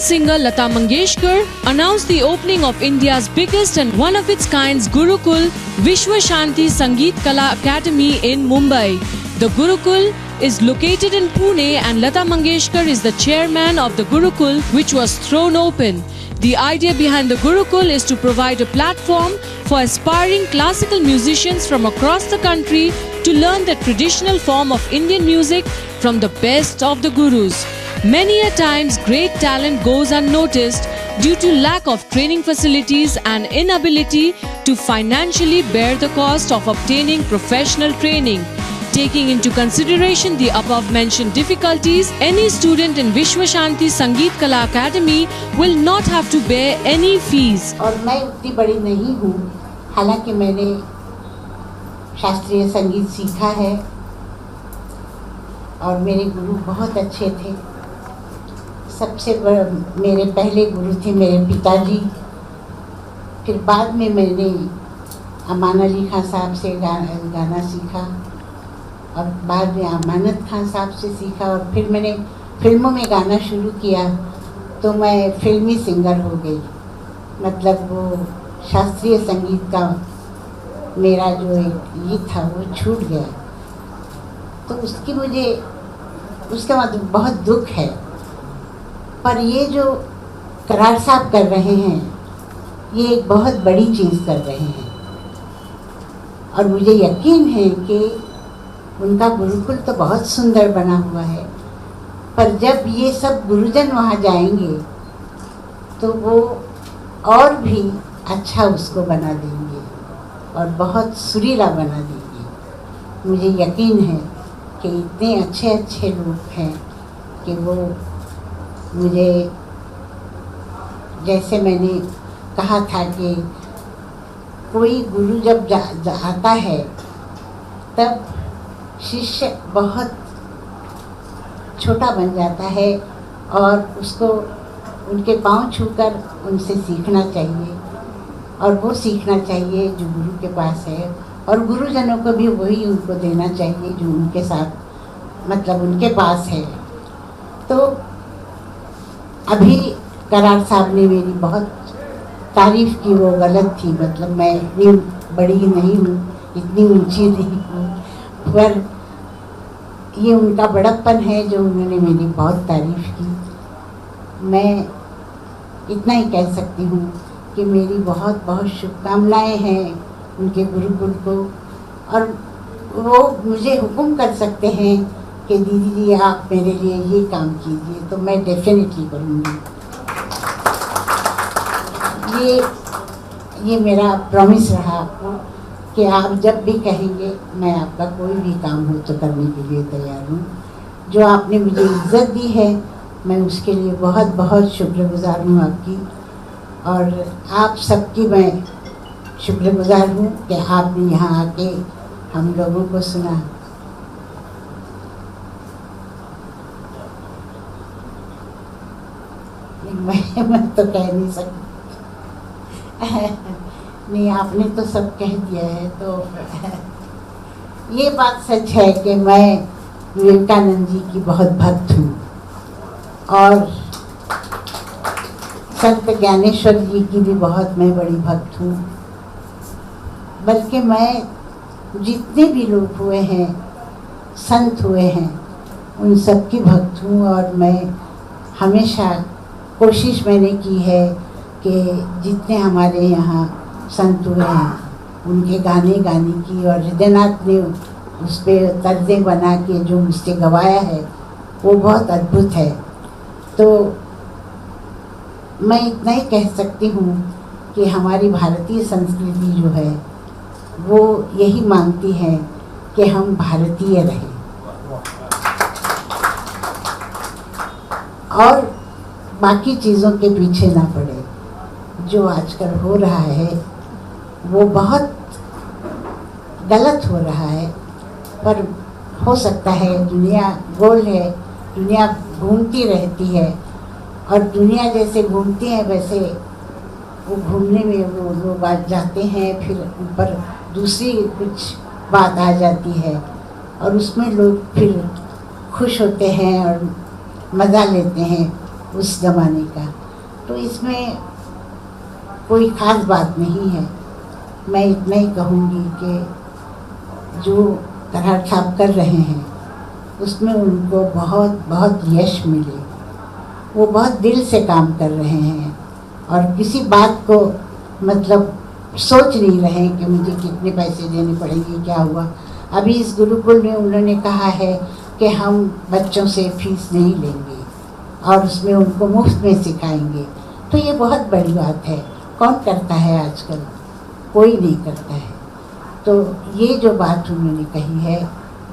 singer Lata Mangeshkar announced the opening of India's biggest and one of its kinds Gurukul Vishwa Shanti Sangeet Kala Academy in Mumbai. The Gurukul is located in Pune and Lata Mangeshkar is the chairman of the Gurukul, which was thrown open. The idea behind the Gurukul is to provide a platform for aspiring classical musicians from across the country to learn the traditional form of Indian music from the best of the gurus. Many a times great talent goes unnoticed due to lack of training facilities and inability to financially bear the cost of obtaining professional training. Taking into consideration the above mentioned difficulties, any student in Vishwa Shanti Sangeet Kala Academy will not have to bear any fees. और मैं उतनी बड़ी नहीं हूँ, हालांकि मैंने शास्त्रीय संगीत सीखा है और मेरे गुरु बहुत अच्छे थे। सबसे मेरे पहले गुरु थे मेरे पिताजी, फिर बाद में मैंने अमान अली खान साहब से गाना सीखा और बाद में अमानत खान साहब से सीखा और फिर मैंने फिल्मों में गाना शुरू किया तो मैं फिल्मी सिंगर हो गई। मतलब वो शास्त्रीय संगीत का मेरा जो एक ये था वो छूट गया, तो उसका मतलब बहुत दुख है। पर ये जो करार साहब कर रहे हैं ये एक बहुत बड़ी चीज़ कर रहे हैं और मुझे यकीन है कि उनका गुरुकुल तो बहुत सुंदर बना हुआ है, पर जब ये सब गुरुजन वहाँ जाएंगे तो वो और भी अच्छा उसको बना देंगे और बहुत सुरीला बना देंगे। मुझे यकीन है कि इतने अच्छे अच्छे लोग हैं कि वो मुझे, जैसे मैंने कहा था कि कोई गुरु जब आता है तब शिष्य बहुत छोटा बन जाता है और उसको उनके पांव छूकर उनसे सीखना चाहिए और वो सीखना चाहिए जो गुरु के पास है और गुरुजनों को भी वही उनको देना चाहिए जो उनके साथ मतलब उनके पास है। तो अभी करार साहब ने मेरी बहुत तारीफ़ की, वो गलत थी, मतलब मैं इतनी बड़ी नहीं हूँ, इतनी ऊंची नहीं हूँ, पर ये उनका बड़प्पन है जो उन्होंने मेरी बहुत तारीफ़ की। मैं इतना ही कह सकती हूँ कि मेरी बहुत बहुत शुभकामनाएं हैं उनके गुरुकुल को और वो मुझे हुक्म कर सकते हैं कि दीदी जी आप मेरे लिए ये काम कीजिए, तो मैं डेफिनेटली करूँगी। ये मेरा प्रॉमिस रहा आपको कि आप जब भी कहेंगे मैं आपका कोई भी काम हो तो करने के लिए तैयार हूँ। जो आपने मुझे इज्जत दी है मैं उसके लिए बहुत बहुत शुक्रगुजार हूँ आपकी, और आप सबकी मैं शुक्रगुजार हूँ कि आपने यहाँ आके हम लोगों को सुना। मैं तो कह नहीं सकती नहीं, आपने तो सब कह दिया है। तो ये बात सच है कि मैं विवेकानंद जी की बहुत भक्त हूँ और संत ज्ञानेश्वर जी की भी बहुत मैं बड़ी भक्त हूँ। बल्कि मैं जितने भी लोग हुए हैं, संत हुए हैं, उन सब की भक्त हूँ और मैं हमेशा कोशिश मैंने की है कि जितने हमारे यहाँ संत हुए हैं उनके गाने गाने की, और हृदयनाथ ने उस पर तर्ज़े बना के जो मुझसे गवाया है वो बहुत अद्भुत है। तो मैं इतना ही कह सकती हूँ कि हमारी भारतीय संस्कृति जो है वो यही मांगती है कि हम भारतीय रहें और बाकी चीज़ों के पीछे ना पड़े। जो आजकल हो रहा है वो बहुत गलत हो रहा है, पर हो सकता है, दुनिया गोल है, दुनिया घूमती रहती है और दुनिया जैसे घूमती है वैसे वो घूमने में वो लोग आ जाते हैं, फिर ऊपर दूसरी कुछ बात आ जाती है और उसमें लोग फिर खुश होते हैं और मज़ा लेते हैं। उस ज़माने का। तो इसमें कोई ख़ास बात नहीं है। मैं इतना ही कहूँगी कि जो तरह छाप कर रहे हैं उसमें उनको बहुत बहुत यश मिले। वो बहुत दिल से काम कर रहे हैं और किसी बात को मतलब सोच नहीं रहे हैं कि मुझे कितने पैसे देने पड़ेंगे, क्या हुआ। अभी इस गुरुकुल में उन्होंने कहा है कि हम बच्चों से फीस नहीं लेंगे और उसमें उनको मुफ्त में सिखाएंगे। तो ये बहुत बड़ी बात है। कौन करता है आजकल? कोई नहीं करता है। तो ये जो बात उन्होंने कही है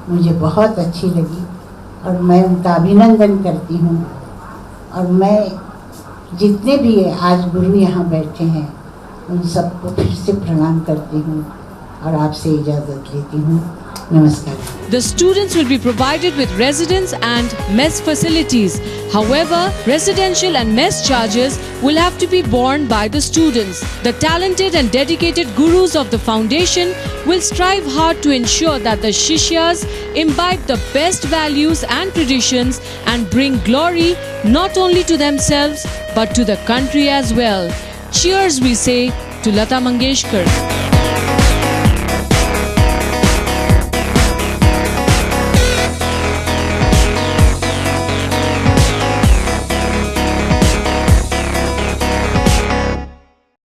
मुझे बहुत अच्छी लगी और मैं उनका अभिनंदन करती हूँ। और मैं जितने भी आज गुरु यहाँ बैठे हैं उन सबको फिर से प्रणाम करती हूँ और आपसे इजाज़त लेती हूँ। नमस्कार। The students will be provided with residence and mess facilities. However, residential and mess charges will have to be borne by the students. The talented and dedicated gurus of the foundation will strive hard to ensure that the Shishyas imbibe the best values and traditions and bring glory not only to themselves but to the country as well. Cheers, we say to Lata Mangeshkar.